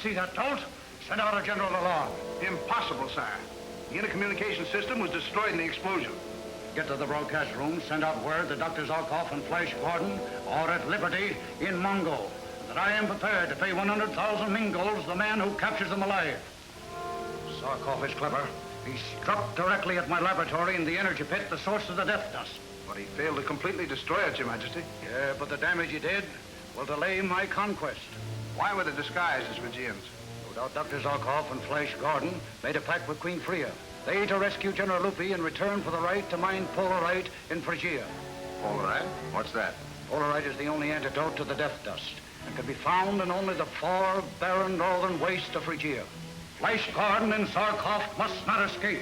see that dolt? Send out a general alarm. Impossible, sire. The intercommunication system was destroyed in the explosion. Get to the broadcast room, send out word that Dr. Zarkov and Flash Gordon are at liberty in Mongo. That I am prepared to pay 100,000 Mingols the man who captures them alive. Zarkov is clever. He struck directly at my laboratory in the energy pit, the source of the death dust. But he failed to completely destroy it, Your Majesty. Yeah, but the damage he did will delay my conquest. Why were they disguised as Phrygians? No doubt Dr. Zarkov and Flash Gordon made a pact with Queen Freya. They to rescue General Lupi in return for the right to mine Polarite in Phrygia. Polarite? What's that? Polarite is the only antidote to the death dust and can be found in only the far, barren northern waste of Phrygia. Flash Gordon and Zarkov must not escape.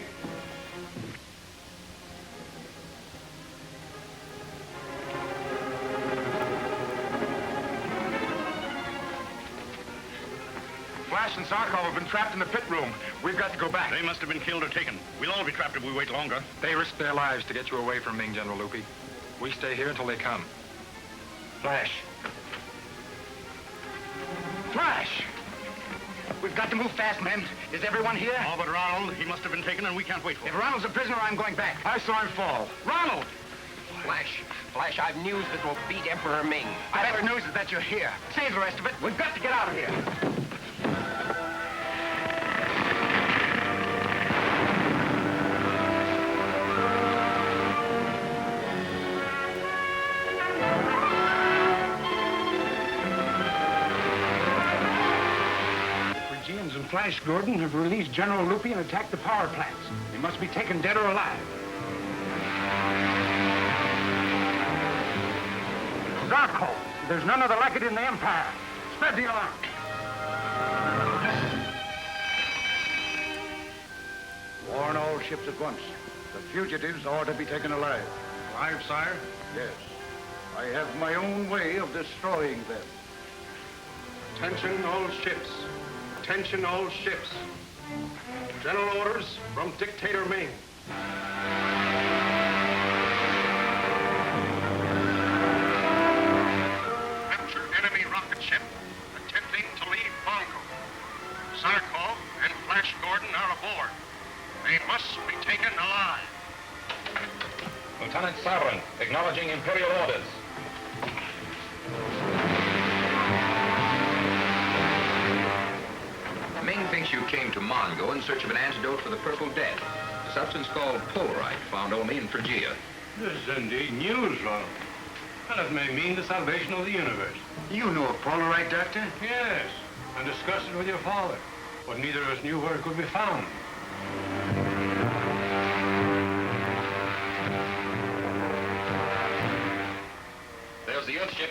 Flash and Zarkov have been trapped in the pit room. We've got to go back. They must have been killed or taken. We'll all be trapped if we wait longer. They risked their lives to get you away from Ming, General Lupi. We stay here until they come. Flash. Flash! We've got to move fast, men. Is everyone here? All but Ronald. He must have been taken, and we can't wait for him. If Ronald's a prisoner, I'm going back. I saw him fall. Ronald! Flash, I've news that will beat Emperor Ming. Better news is that you're here. Save the rest of it. We've got to get out of here. And Flash Gordon have released General Lupi and attacked the power plants. He must be taken dead or alive. Zarkov, there's none other like it in the Empire. Spread the alarm. Warn all ships at once. The fugitives are to be taken alive. Alive, sire? Yes. I have my own way of destroying them. Attention all ships. Attention all ships. General orders from Dictator Ming. Capture enemy rocket ship attempting to leave Mongo. Zarkov and Flash Gordon are aboard. They must be taken alive. Lieutenant Sauron, acknowledging Imperial orders. Ming thinks you came to Mongo in search of an antidote for the Purple Death, a substance called Polarite, found only in Phrygia. This is indeed news, Ronald. And it may mean the salvation of the universe. You know of Polarite, Doctor? Yes, and discussed it with your father. But neither of us knew where it could be found. There's the Earth ship.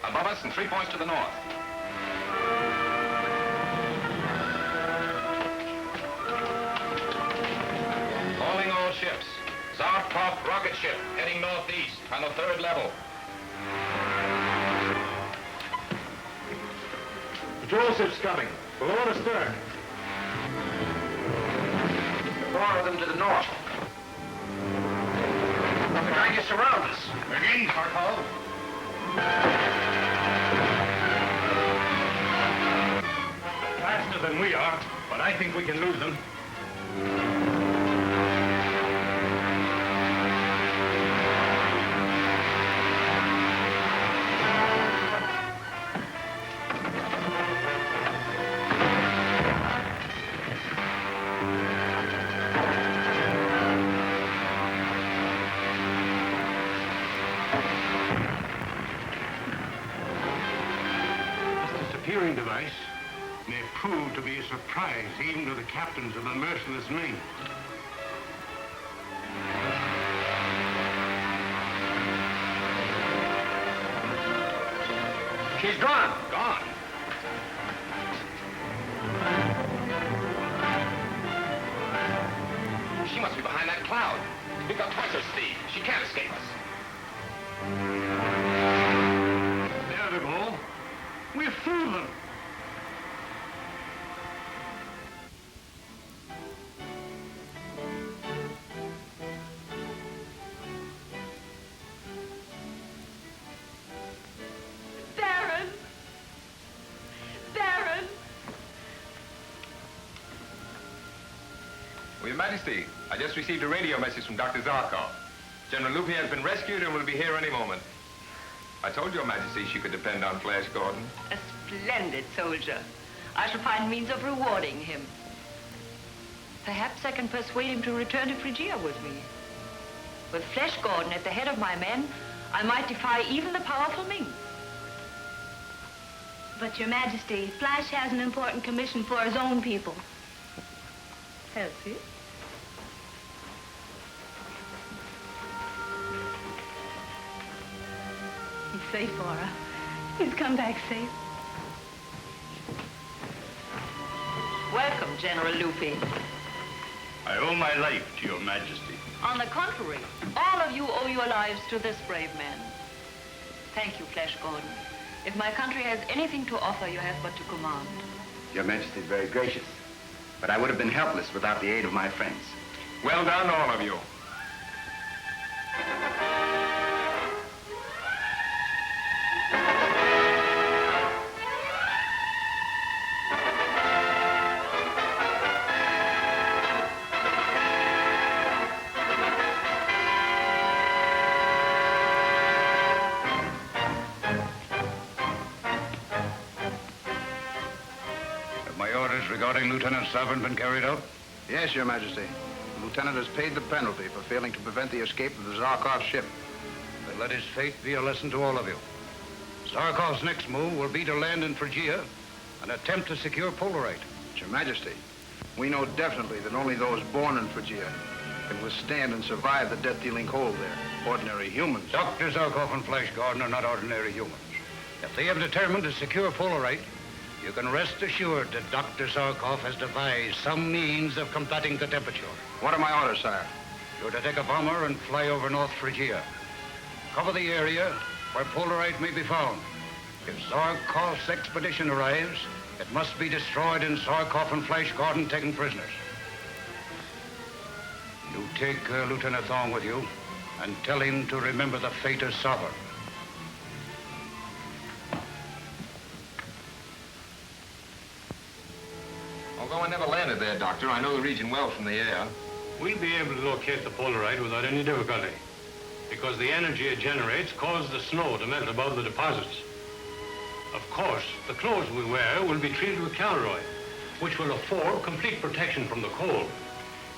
Above us and 3 points to the north. Calling all ships. Zarkov rocket ship heading northeast on the 3rd level. Patrol ship's coming. Below the stern. 4 of them to the north. They're trying to surround us. Again, Zarkov. Faster than we are, but I think we can lose them. Disappearing device may prove to be a surprise even to the captains of the merciless Ming. She's gone. Gone. She must be behind that cloud. We've got twice her speed. She can't escape us. There they go. We've fooled them. Baron! Baron! Well, Your Majesty, I just received a radio message from Dr. Zarkov. General Lupi has been rescued and will be here any moment. I told Your Majesty she could depend on Flash Gordon. A splendid soldier. I shall find means of rewarding him. Perhaps I can persuade him to return to Phrygia with me. With Flash Gordon at the head of my men, I might defy even the powerful Ming. But, Your Majesty, Flash has an important commission for his own people. Has he? He's safe, Laura. He's come back safe. Welcome, General Lupi. I owe my life to Your Majesty. On the contrary, all of you owe your lives to this brave man. Thank you, Flash Gordon. If my country has anything to offer, you have but to command. Your Majesty is very gracious, but I would have been helpless without the aid of my friends. Well done, all of you. Have my orders regarding Lieutenant Savin been carried out? Yes, Your Majesty. The lieutenant has paid the penalty for failing to prevent the escape of the Zarkov ship. Then let his fate be a lesson to all of you. Zarkov's next move will be to land in Phrygia and attempt to secure Polarite. Your Majesty, we know definitely that only those born in Phrygia can withstand and survive the death-dealing cold there. Ordinary humans. Dr. Zarkov and Flash Gordon are not ordinary humans. If they have determined to secure Polarite, you can rest assured that Dr. Zarkov has devised some means of combating the temperature. What are my orders, sire? You're to take a bomber and fly over North Phrygia. Cover the area where Polarite may be found. If Zarkov's expedition arrives, it must be destroyed and Zarkov and Flash Gordon taken prisoners. You take Lieutenant Thong with you and tell him to remember the fate of Sovereign. Although I never landed there, Doctor, I know the region well from the air. We'll be able to locate the Polarite without any difficulty, because the energy it generates causes the snow to melt above the deposits. Of course, the clothes we wear will be treated with Calroy, which will afford complete protection from the cold.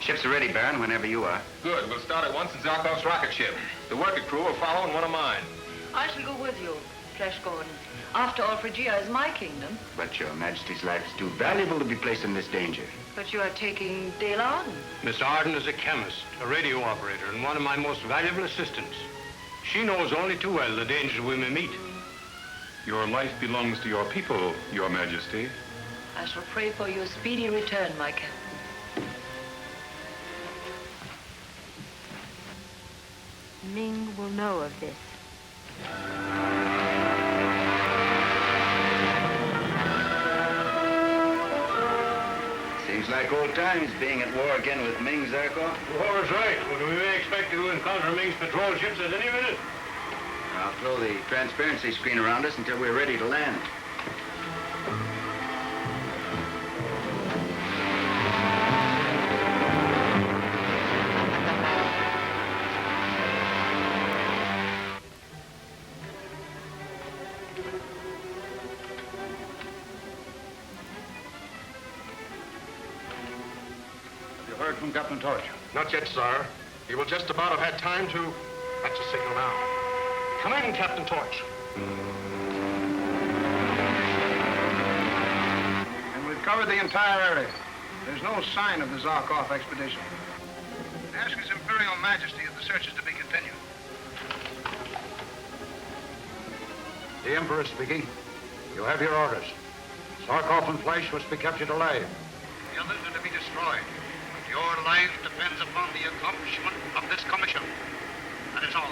Ships are ready, Baron, whenever you are. Good. We'll start at once in Zarkov's rocket ship. The worker crew will follow in one of mine. I shall go with you, Flash Gordon. After all, Phrygia is my kingdom. But Your Majesty's life is too valuable to be placed in this danger. But you are taking Dale Arden. Miss Arden is a chemist, a radio operator, and one of my most valuable assistants. She knows only too well the dangers we may meet. Your life belongs to your people, Your Majesty. I shall pray for your speedy return, my captain. Ming will know of this. Seems like old times being at war again with Ming, Zarkov. War is right, but we may expect to encounter Ming's patrol ships at any minute. I'll throw the transparency screen around us until we're ready to land. Have you heard from Captain Torch? Not yet, sir. He will just about have had time to... That's a signal now. Come in, Captain Torch. And we've covered the entire area. There's no sign of the Zarkov expedition. Ask His Imperial Majesty if the search is to be continued. The Emperor speaking. You have your orders. Zarkov and Flash must be captured alive. The others are to be destroyed. Your life depends upon the accomplishment of this commission. That is all.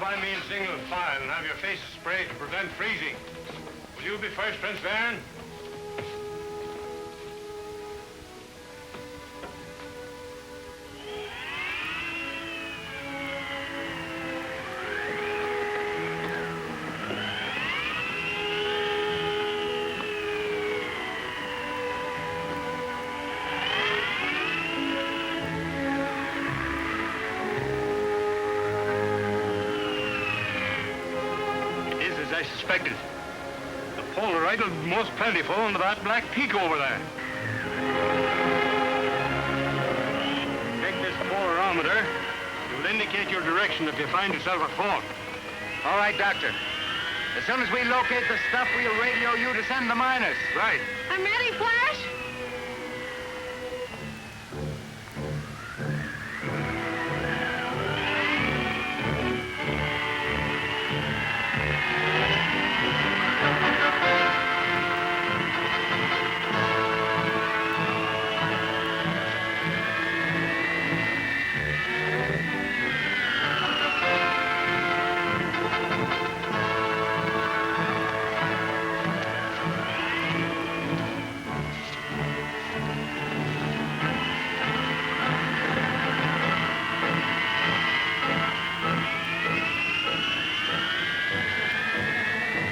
by me in single file and have your faces sprayed to prevent freezing. Will you be first, Prince Baron? I suspected. The Polaroid will be most plentiful under that black peak over there. Take this polarimeter. It will indicate your direction if you find yourself at fault. All right, Doctor. As soon as we locate the stuff, we'll radio you to send the miners. Right. I'm ready, Flash.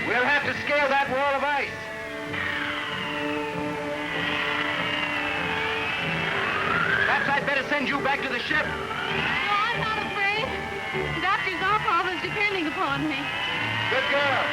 We'll have to scale that wall of ice. Perhaps I'd better send you back to the ship. No, I'm not afraid. Dr. Zarkov is depending upon me. Good girl.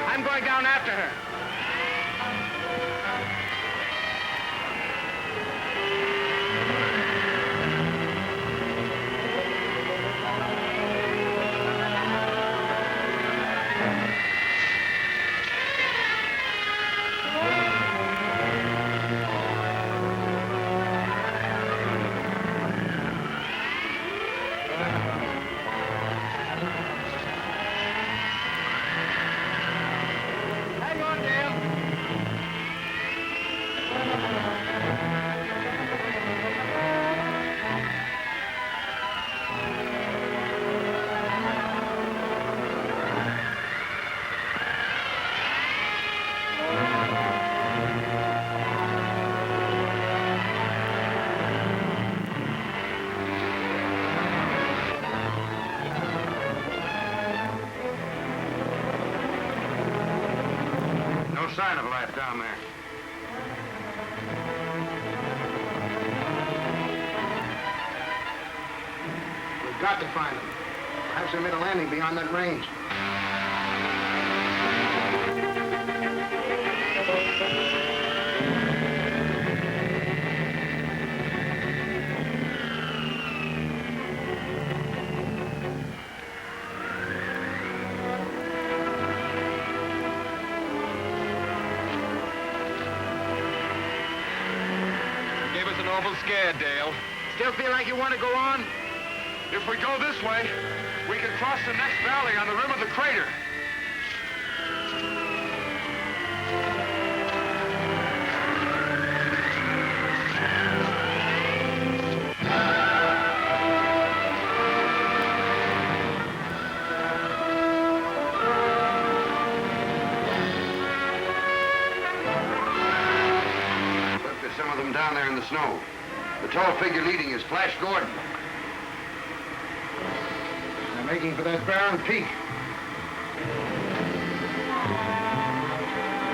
I'm going down after her. Hang on, Dale. No sign of life down there. We've got to find them. Perhaps they made a landing beyond that range. Gave us an awful scare, Dale. Still feel like you want to go on? If we go this way, we can cross the next valley on the rim of the crater. down there in the snow. The tall figure leading is Flash Gordon. They're making for that barren peak.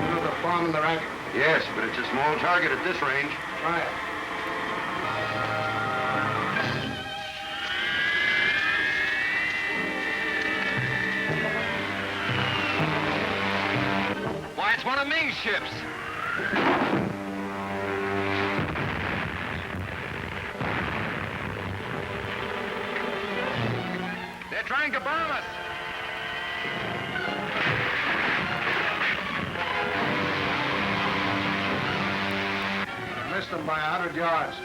You know the farm in the rack? Yes, but it's a small target at this range. Try it. Why, it's one of Ming's ships. They're trying to bomb us. Missed them by 100 yards.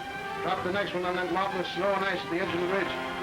Drop the next one on that mountain of snow and ice at the edge of the ridge.